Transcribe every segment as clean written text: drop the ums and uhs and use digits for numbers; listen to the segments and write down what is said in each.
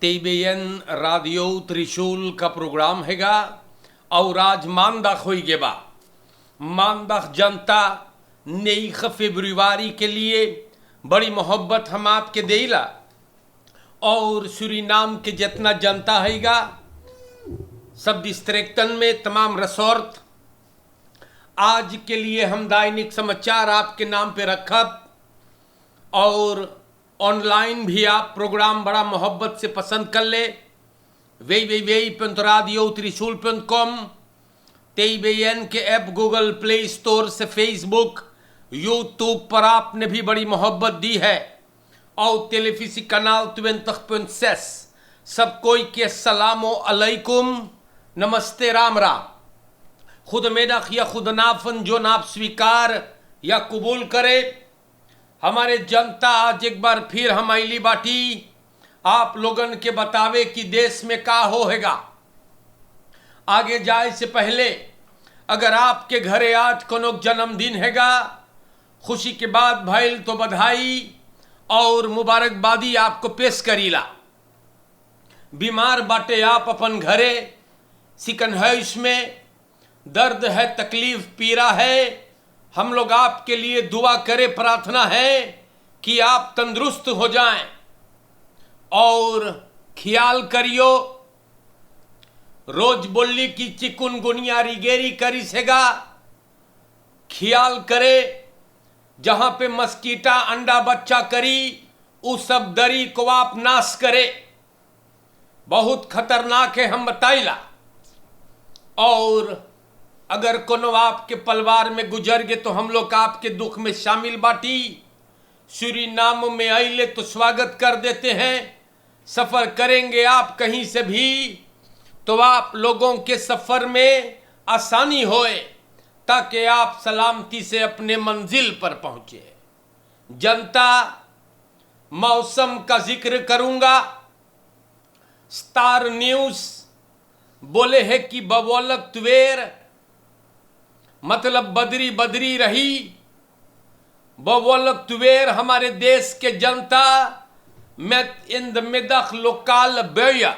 TBN राडियो त्रिशूल का programme हैगा और आज मानदाख हुई गेबा। मानदाख जनता नेख फरवरी के लिए बड़ी मोहब्बत हम आपके देला और सूरीनाम के जितना जनता हैगा सब डिस्ट्रिक्टन में तमाम रिसोर्ट आज के लिए हम दैनिक समाचार आपके नाम पे रखब और ऑनलाइन भी आप प्रोग्राम बड़ा मोहब्बत से पसंद कर ले। www.radiotrisul.com TBN के ऐप गूगल प्ले स्टोर से फेसबुक यूट्यूब पर आपने भी बड़ी मोहब्बत दी है और टेलीविजन कनाल 20.6 सब कोई के सलामो अलैकुम नमस्ते राम राम। खुद मेदख या खुद नाफन जो नाप स्वीकार या कबूल करे। हमारे जनता आज एक बार फिर हम आइली बाटी आप लोगन के बतावे कि देश में का होएगा। आगे जाए से पहले अगर आपके घरे आज कोनो जन्मदिन हैगा खुशी के बाद भइल तो बधाई और मुबारकबादी आपको पेश करीला। बीमार बाटे आप अपन घरे सिकन है इसमें दर्द है तकलीफ पीरा है हम लोग आपके लिए दुआ करे प्रार्थना है कि आप तंदुरुस्त हो जाएं और ख्याल करियो रोज बोली की चिकुनगुनिया रिगेरी करी सेगा ख्याल करे जहां पे मस्कीटा अंडा बच्चा करी उस सब दरी को आप नाश करे बहुत खतरनाक है हम बताइला। और अगर कोनो आपके परिवार में गुजर गए तो हम लोग आपके दुख में शामिल बाटी। सूरीनाम में आइले तो स्वागत कर देते हैं। सफर करेंगे आप कहीं से भी तो आप लोगों के सफर में आसानी होए ताकि आप सलामती से अपने मंजिल पर पहुंचे। जनता मौसम का जिक्र करूंगा। स्टार न्यूज बोले है कि बवौलत तुवेर मतलब बदरी बदरी रही। बवौलत तुवेर हमारे देश के जनता में इन द मिदख लोकाल बेया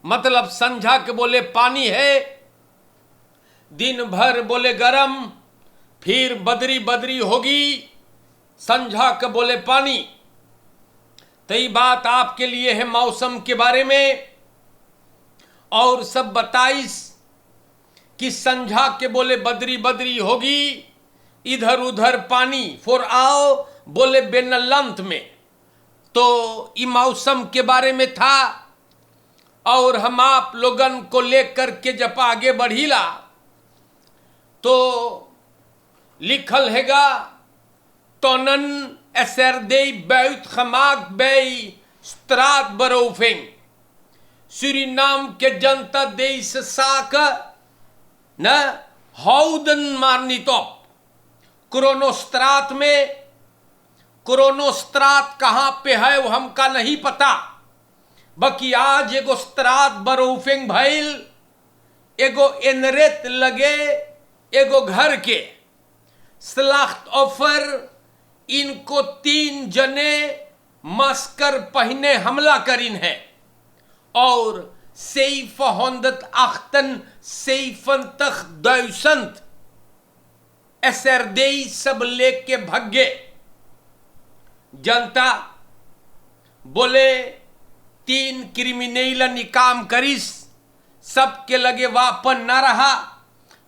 मतलब संझा के बोले पानी है दिन भर बोले गरम फिर बदरी बदरी होगी संझा के बोले पानी। तई बात आपके लिए है मौसम के बारे में और सब 22 कि संझा के बोले बदरी बदरी होगी इधर उधर पानी फोर आओ बोले बेनलंत में। तो इस मौसम के बारे में था और हम आप लोगन को लेकर के जब आगे बढ़ीला तो लिखल हैगा तोनन एसरदे बैत खमाक बेई स्त्रात बरोफिंग। सूरीनाम के जनता देश साक न हौदन मारनी तो क्रोनोस्त्रात में क्रोनोस्त्रात कहां पे है वो हमका नहीं पता। बाकी आज एगो स्त्रात बरोफिंग भइल एगो एनरेत लगे एगो घर के सलाख्त ऑफर इनको 3 जने मस्कर पहने हमला करीन है और सेफ होंदत अख्तन सेफन तख दौसंत एसरदेई सब लेके भगे। जनता बोले 3 क्रिमिनल निकाम करिस सबके लगे वापन न रहा।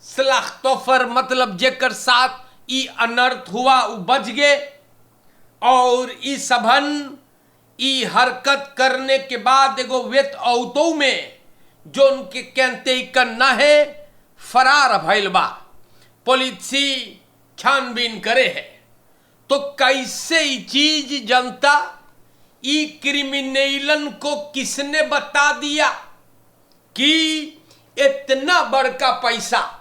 सलाख्तोफर मतलब जेकर साथ ई अनर्थ हुआ उ बच गए और ई सबन ई हरकत करने के बाद एगो वेत औतो में जो उनके कहते करना है फरार भइल बा। पुलिसी छानबीन करे है तो कैसे ई चीज जनता ई क्रिमिनलन को किसने बता दिया कि इतना बड़का पैसा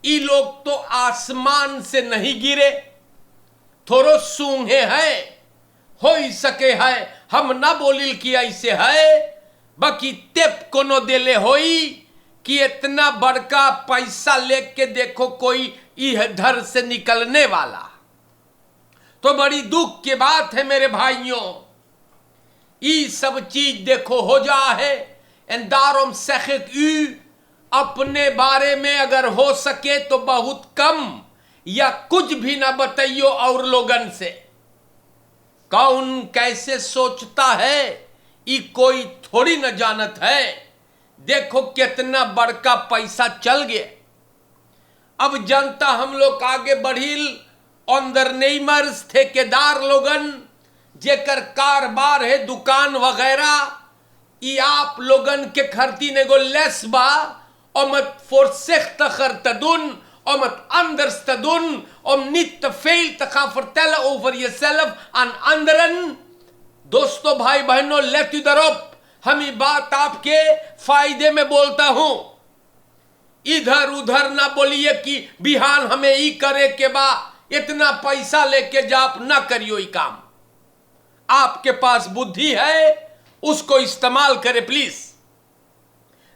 ई लोग तो आसमान से नहीं गिरे थोड़ो सूंघे है हो ही सके है हम ना बोलिल कि ऐसे है बाकी तेप कोनो देले होई कि इतना बड़का पैसा लेके देखो कोई इधर से निकलने वाला। तो बड़ी दुख की बात है मेरे भाइयों ये सब चीज देखो हो जा है। एंड दारोम सेखिक यू, अपने बारे में अगर हो सके तो बहुत कम या कुछ भी ना बताइयो और लोगन से। कौन कैसे सोचता है ये कोई थोड़ी न जानत है। देखो कितना बड़का पैसा चल गया। अब जनता हम लोग आगे बढ़िल, अंदर नेमर्स ठेकेदार लोगन जेकर कारोबार है दुकान वगैरह, ये आप लोगन के खर्ती ने गो लेस बा मत forzichtig te doen om het anders te doen, om niet te veel te gaan vertellen over jezelf aan anderen। दोस्तों भाई बहनों, लेट यू दरअप, हम ये बात आपके फायदे में बोलता हूं। इधर उधर ना बोलिए कि बिहान हमें ई करे के बा, इतना पैसा लेके जाप ना करियो। ये काम आपके पास बुद्धि है, उसको इस्तेमाल करे प्लीज।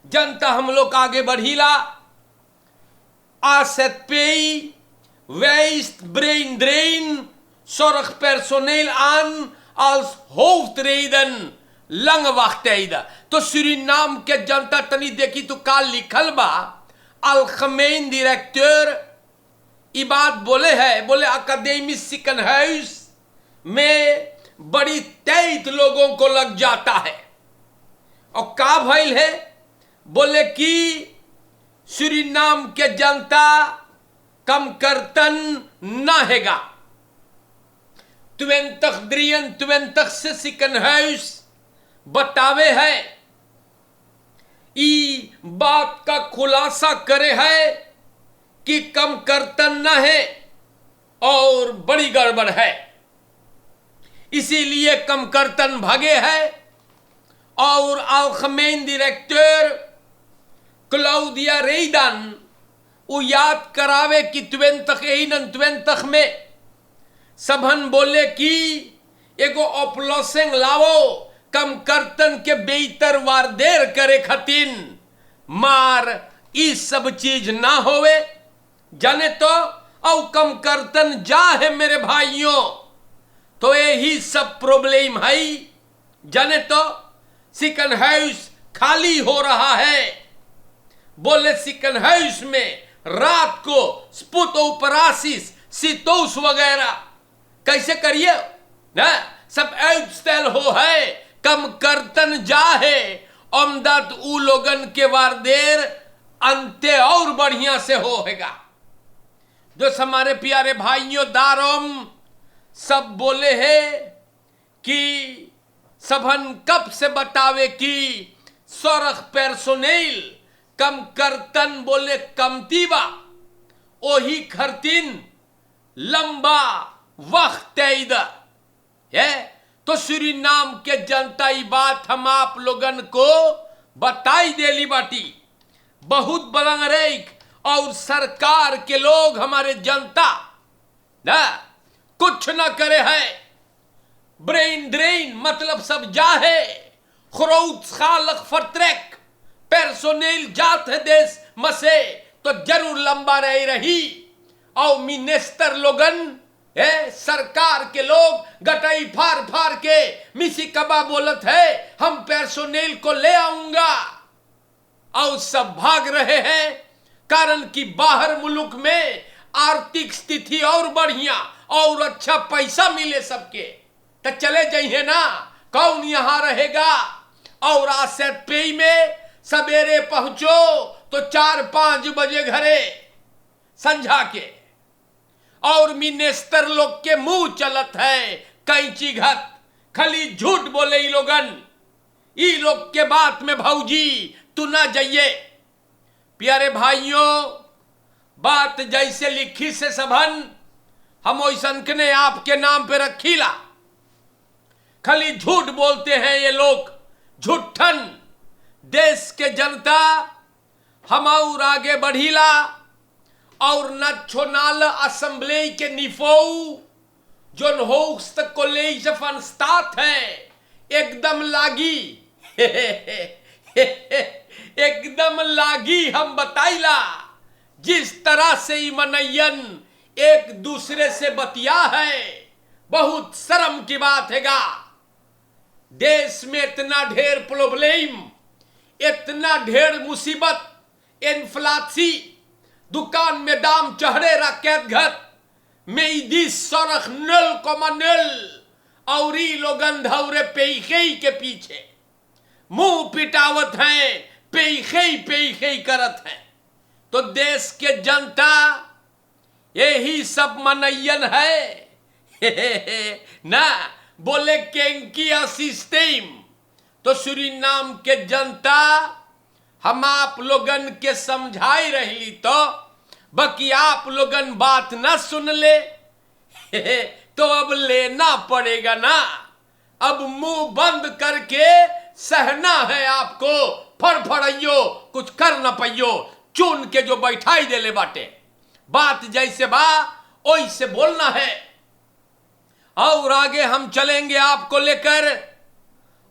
जनता हम लोग आगे बढ़ीला। AZP wijst Brain Drain zorgpersoneel aan als hoofdreden lange wachttijden। तो सूरीनाम के जनता तनी देखी तो काल लिखल बा, algemeen directeur ये बात बोले है, बोले अकादमी सिकनहाउस में बड़ी 23 लोगों को लग जाता है। और का भइल है, बोले कि सूरीनाम के जनता कम करतन ना हैगा। 23 से सिकनहाउस बतावे है, ई बात का खुलासा करे है कि कम करतन ना है और बड़ी गड़बड़ है, इसीलिए कम करतन भागे है। और algemeen directeur क्लाउडिया रेडन वो याद करावे कि 2021 में सबन बोले कि एगो ऑपलोसिंग लावो कम करतन के बेहतर वारदेर करे खतिन, मार इस सब चीज ना होवे जाने तो औ कम करतन जा है मेरे भाइयों। तो यही सब प्रॉब्लम है, जाने तो सिकन हाउस खाली हो रहा है। बोले सिकन हाउस में रात को स्पुटोपरासिस सितोस वगैरह कैसे करिए ना, सब आउटस्टेल हो है, कम करतन जा है अमदत उ लोगन के वारदेर अंत्य और बढ़िया से होगा। जो हमारे प्यारे भाइयों दारोम सब बोले है कि सबन कब से बतावे कि सोरख पेर्सोनेल कम करतन बोले कमतीबा ओही खरतिन लंबा वक्त तैद है। तो सूरीनाम के जनता ये बात हम आप लोगन को बताई देली बाटी। बहुत बलंग रेख और सरकार के लोग हमारे जनता ना कुछ ना करे है। ब्रेन ड्रेन मतलब सब जा है, खुरौत खालक फरट्रैक पेर्सोनेल जात है देश मसे तो जरूर लंबा रही। और मिनिस्टर लोगन है, सरकार के लोग गटाई फार फार के मिसी कबा बोलत है हम पेर्सोनेल को ले आऊंगा, और सब भाग रहे हैं कारण कि बाहर मुल्क में आर्थिक स्थिति और बढ़िया और अच्छा पैसा मिले सबके, तो चले जाइए ना, कौन यहां रहेगा। और AZP में सवेरे पहुंचो तो 4-5 बजे घरे संझा के, और मिनिस्टर लोग के मुंह चलत है कैंची घत, खाली झूठ बोले ई लोगन। ई लोग के बात में भौजी तू ना जाइए। प्यारे भाइयों, बात जैसे लिखी से सबन हम ओइसन ने आपके नाम पे रखीला। खाली झूठ बोलते हैं ये लोग, झूठन। देश के जनता हम और आगे बढ़ीला और नेशनल असेंबली के निफो zone host college fun start है एकदम लागी एकदम लागी। हम बताइला जिस तरह से ही मनयन एक दूसरे से बतिया है, बहुत शर्म की बात हैगा। देश में इतना ढेर प्रॉब्लम, इतना ढेर मुसीबत, इन्फ्लासी, दुकान में दाम चढ़े रकेत घर में दिस सरख 0,0 और लोगन धौरे पेखे के पीछे मुंह पिटावत हैं, पेखे करत हैं। तो देश के जनता यही सब मनयन है ना, बोले केंकिया सिस्टम। तो सूरीनाम के जनता हम आप लोगन के समझाई रही, तो बाकी आप लोगन बात ना सुन ले तो अब लेना पड़ेगा ना। अब मुंह बंद करके सहना है आपको, फड़फड़इयो कुछ कर न पइयो, चुन के जो बैठाई दे ले बाटे। बात जैसे बा ओइसे बोलना है। और आगे हम चलेंगे आपको लेकर,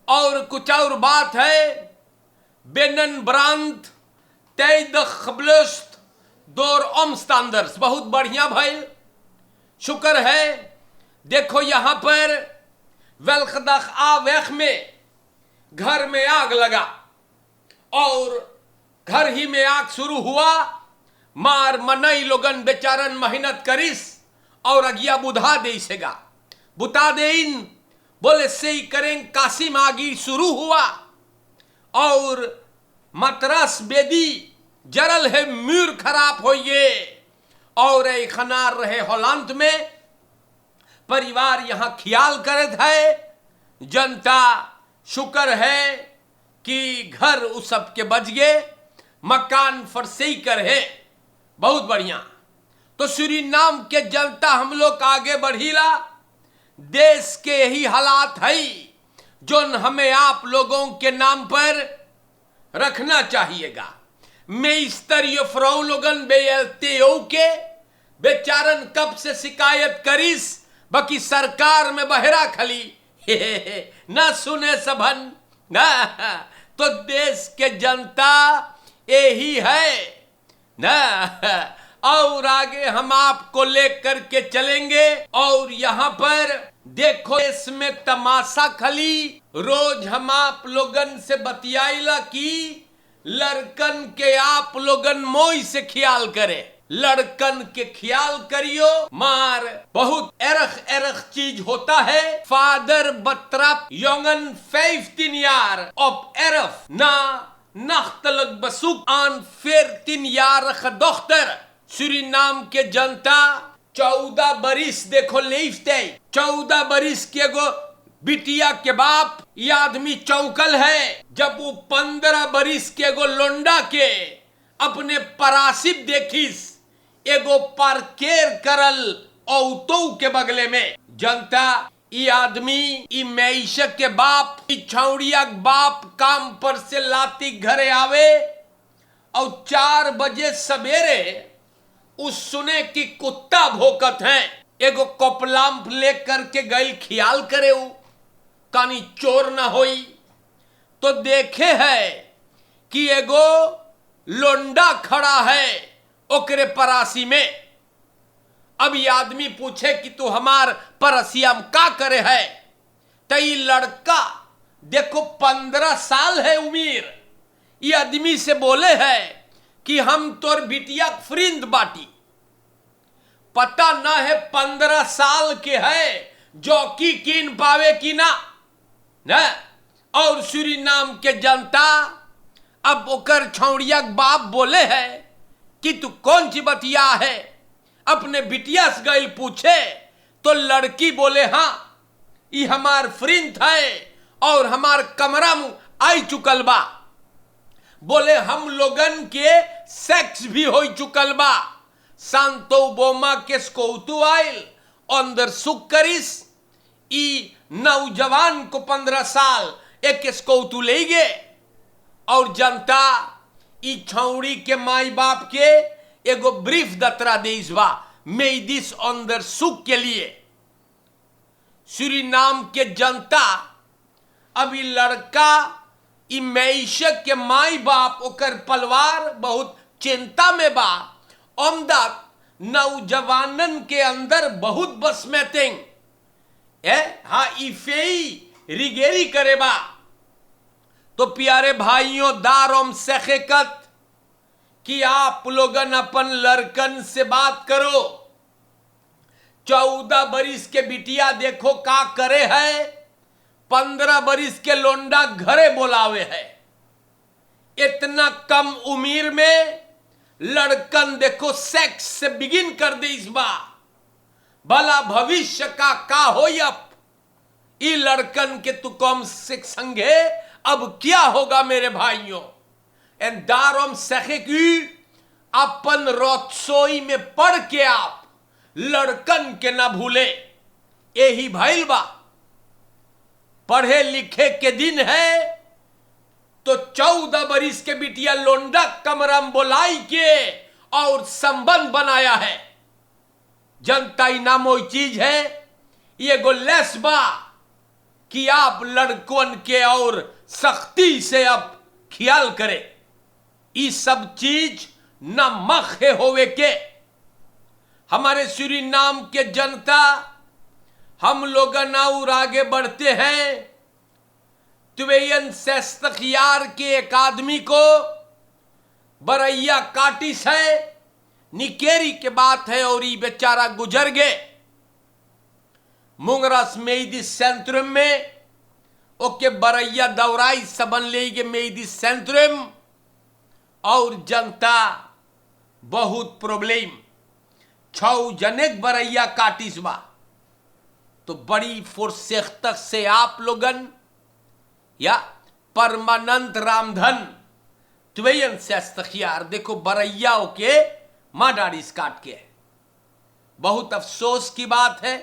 और कुछ और बात है। बेनन ब्रांड तेद खबलस्त दौर ओमस्तांदर्स बहुत बढ़िया भाई, शुक्र है। देखो यहां पर वेलखदख आवेख में घर में आग लगा, और घर ही में आग शुरू हुआ। मार मनई लोगन बेचारन मेहनत करिस और अगिया बुधा दे सेगा, बुता देइन बोले से ही करें। कासिम आगी शुरू हुआ और मतरस बेदी जरल है, म्यूर खराब हो ये, और खनार रहे होलांत में। परिवार यहां ख्याल करत है, जनता शुक्र है कि घर उस सब के बच गए, मकान फरसई कर है, बहुत बढ़िया। तो सूरीनाम के जनता हम लोग आगे बढ़ीला। देश के यही हालात है जो हमें आप लोगों के नाम पर रखना चाहिएगा। मैं इस तरह फ्राउ लोगन बेलते के बेचारन कब से शिकायत करिस, बाकी सरकार में बहरा खली ना सुने सबन ना। तो देश के जनता यही है ना। और आगे हम आपको लेकर के चलेंगे। और यहां पर देखो इसमें तमाशा खली। रोज हम आप लोगन से बतियाइला कि लड़कन के आप लोगन मोई से ख्याल करे, लड़कन के ख्याल करियो। मार बहुत एरख चीज होता है। फादर बत्रप योंगन 15 यार ऑफ एरफ ना नख्तलक बसुक आन 14 यार दोख्तर। सूरीनाम के जनता 14 बरिस देखो लेफ्टे, 14 बरिस के गो बिटिया के बाप ये आदमी चौकल है। जब वो 15 बरिस के गो लोंडा के अपने परासिब देखिस, एगो पारकेर करल औतो के बगले में। जनता ये आदमी ई मैशक के बाप, ई छौड़िया बाप काम पर से लाती घरे आवे, और 4 बजे सवेरे उस सुने कि कुत्ता भोकत है। एगो कपलाम लेकर के गई ख्याल करे कानी चोर ना होई। तो देखे है कि एगो लोंडा खड़ा है ओकरे परासी में। अब ये आदमी पूछे कि तू हमार परसिया में का करे है। तो ये लड़का देखो 15 साल है उम्र, ये आदमी से बोले है कि हम तोर बिटिया फ्रिंद बाटी। पता ना है 15 साल के है जौकी कीन पावे कि ना। और सूरीनाम के जनता अब ओकर छौड़िया बाप बोले है कि तू कौन सी बतिया है। अपने बिटिया से गई पूछे तो लड़की बोले हाँ ये हमार फ्रिंद है और हमार कमरा में आई चुकल बा। बोले हम लोगन के सेक्स भी हो चुकल बा। सांतो बोमा के स्कौतु आयल अंदर सुख करिस। ई नौजवान को 15 साल एक स्कौतु ले गए। और जनता ई छौड़ी के माई बाप के एगो ब्रीफ दतरा देश बा मेदिस अंदर सुख के लिए। सूरीनाम के जनता अभी लड़का ई मैशक के माई बाप ओकर परिवार बहुत चिंता में बा। अमदाद नौजवानन के अंदर बहुत बस में तेंग हाँ इफेई रिगेरी करेबा। तो प्यारे भाइयों, दारोम सखेकत कि आप लोगन अपन लड़कन से बात करो। 14 बरिस के बिटिया देखो का करे है, 15 बरिस के लोंडा घरे बोलावे है। इतना कम उम्र में लड़कन देखो सेक्स से बिगिन कर दे। इस बार भला भविष्य का हो। अब ई लड़कन के तू कम से संगे अब क्या होगा मेरे भाइयों। एंड दारोम सखे की अपन रसोई में पढ़ के आप लड़कन के ना भूले। यही भइल बा। पढ़े लिखे के दिन है तो 14 बरिस के बिटिया लोंडा कमरा में बोलाई के और संबंध बनाया है। जनता नाम वो चीज है, ये गोलेस बा कि आप लड़कों के और सख्ती से अब ख्याल करें। ये सब चीज न मखे होवे के। हमारे सूरीनाम के जनता हम लोग और आगे बढ़ते हैं। त्वेयन सेस्तखियार के एक आदमी को बरैया काटिस है, निकेरी के बात है और ये बेचारा गुजर गए। मुंगरस मेदी सेंट्रम में ओके बरैया दौराई सबन ले मेदी सेंट्रम और जनता बहुत प्रॉब्लम। 6 जनेक बरैया काटिस बा। तो बड़ी फुर्सत से आप लोगन या परमानंद रामधन त्वेयन सेस्तखियार देखो बरैया के मां डाड़ीस काट के। बहुत अफसोस की बात है।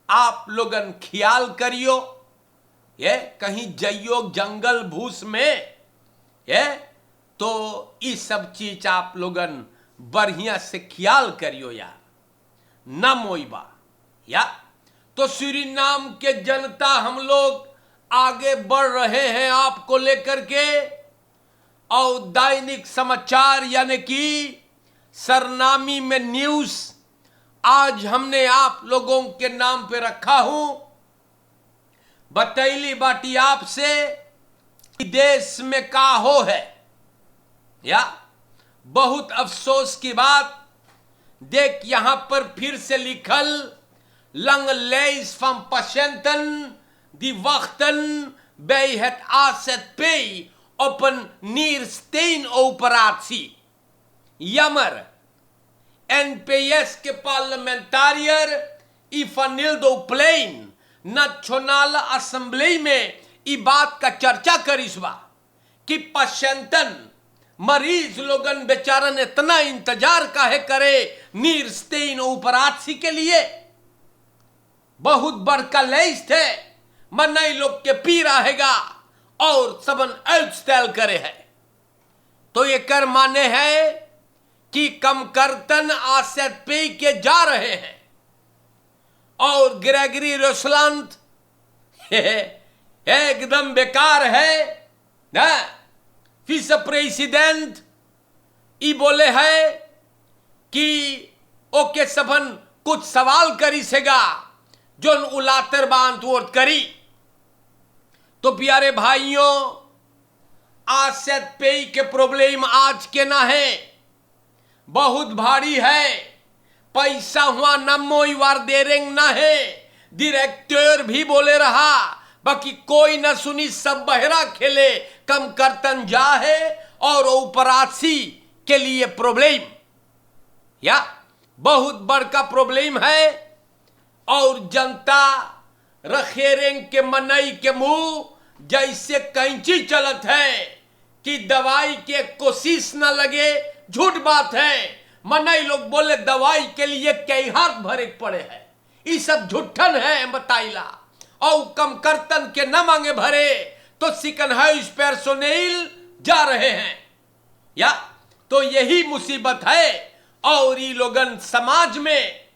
आप लोगन ख्याल करियो, ये कहीं जइयो जंगल भूस में ये तो ये सब चीज आप लोगन बढ़िया से ख्याल करियो यार, न मोइबा। या तो सूरीनाम के जनता हम लोग आगे बढ़ रहे हैं आपको लेकर के। और दैनिक समाचार यानी कि सरनामी में न्यूज आज हमने आप लोगों के नाम पे रखा हूं। बतैली बाटी आपसे देश में का हो है। या बहुत अफसोस की बात, देख यहां पर फिर से लिखल लंग लेस फ्रॉम पशेंटन दी वक्तन बेहत आसेट पे ओपन नीर स्टेन ओपराची यमर NPS के पार्लियामेंटारियर इफानिल्दो प्लेन नेशनल असेंबली में ई बात का चर्चा करिस बा कि पशेंटन मरीज लोगन बेचारन इतना इंतजार काहे करे नीर स्टेन ओपराची के लिए। बहुत बड़का लेस्ट है, मनई लोग के पी रहेगा और सबन एल्स्टेल करे है। तो ये कर माने है कि कम करतन आसेट पे के जा रहे हैं। और ग्रेगरी रोसलंत एकदम बेकार है ना। विस प्रेसिडेंट ई बोले है कि ओके सबन कुछ सवाल करी सेगा जोन उलातर बांध वोट करी। तो प्यारे भाइयों, आसेट पे के प्रॉब्लम आज के ना है, बहुत भारी है। पैसा हुआ नमोई वार देरेंग ना है। डायरेक्टर भी बोले रहा बाकी कोई न सुनी, सब बहरा खेले कम करतन जा है और ऊपरासी के लिए प्रॉब्लम या बहुत बड़का प्रॉब्लम है। और जनता रखेरेंग के मनई के मुंह जैसे कैंची चलत है कि दवाई के कोशिश न लगे। झूठ बात है। मनई लोग बोले दवाई के लिए कई हाथ भरे पड़े हैं। ये सब झूठन है बताइला। और कम करतन के न मांगे भरे तो सिकन हाउस पर्सोनेल जा रहे हैं। या तो यही मुसीबत है। और ये लोगन समाज में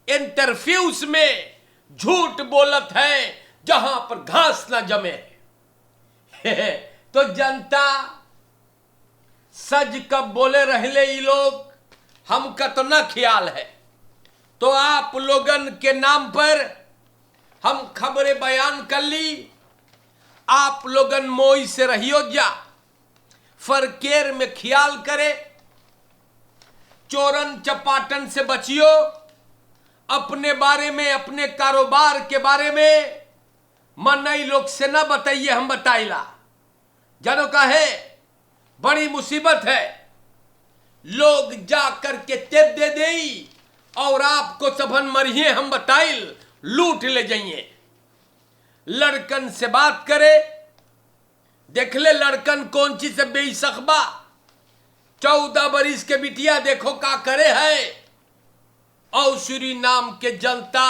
इंटरव्यूज में झूठ बोलत है जहां पर घास ना जमे। तो जनता सज कब बोले रहले ये लोग, हमका तो ना ख्याल है। तो आप लोगन के नाम पर हम खबरें बयान कर ली। आप लोगन मोई से रहियो जा, फरकेर में ख्याल करे, चोरन चपाटन से बचियो, अपने बारे में, अपने कारोबार के बारे में मनई लोग से ना बताइए, हम बताइला। जानो का है बड़ी मुसीबत है, लोग जा करके तेज दे देई और आपको सबन मरिए, हम बताइल लूट ले जाइए। लड़कन से बात करे, देख ले लड़कन कौन चीज से बेइसखबा। 14 बरिस के बिटिया देखो का करे है। और सूरीनाम के जनता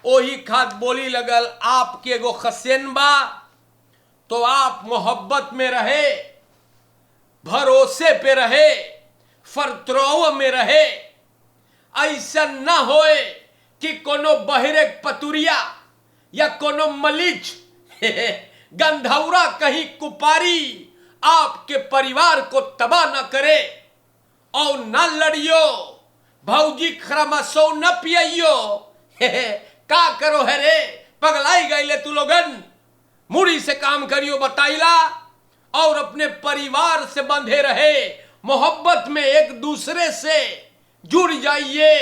ओही खात बोली लगल, आपके एगो खसेन बा तो आप मोहब्बत में रहे, भरोसे पे रहे, फरतरौ में रहे। ऐसा न होए कि कोनो बहरे पतुरिया या कोनो मलिच गंधौरा कहीं कुपारी आपके परिवार को तबाह न करे। और न लड़ियो भौजी, खरमसो न पियो। का करो है रे, पगलाई गईले तू लोगन। मुड़ी से काम करियो बताइला और अपने परिवार से बंधे रहे, मोहब्बत में एक दूसरे से जुड़ जाइए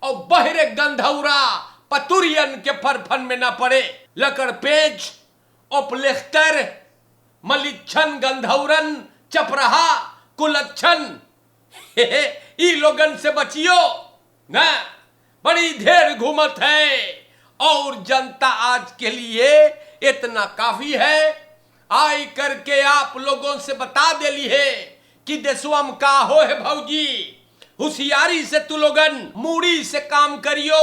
और बहरे गंधौरा पतुरियन के फरफन में ना पड़े। लकड़ पेच, उपलेख्तर, मलिच्छन, गंधौरन, चपरहा, कुलच्छन, ई लोगन से बचियो ना। बड़ी ढेर घूमत है और जनता आज के लिए इतना काफी है। आई करके आप लोगों से बता देली है कि देशवम का हो है भौजी। होशियारी से तू लोगन मूड़ी से काम करियो,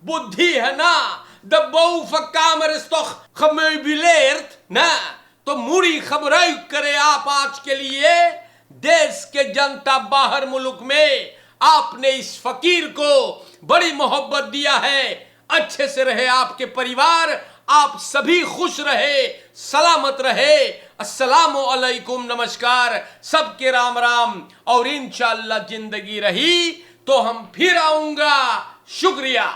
बुद्धि है ना दबौ फक्काम रिस्तो खमे बिलेर्थ ना, तो मूड़ी खबराई करे आप। आज के लिए देश के जनता बाहर मुल्क में आपने इस फकीर को बड़ी मोहब्बत दिया है। अच्छे से रहे आपके परिवार, आप सभी खुश रहे, सलामत रहे। अस्सलामु अलैकुम, नमस्कार, सबके राम राम। और इंशाअल्लाह जिंदगी रही तो हम फिर आऊंगा। शुक्रिया।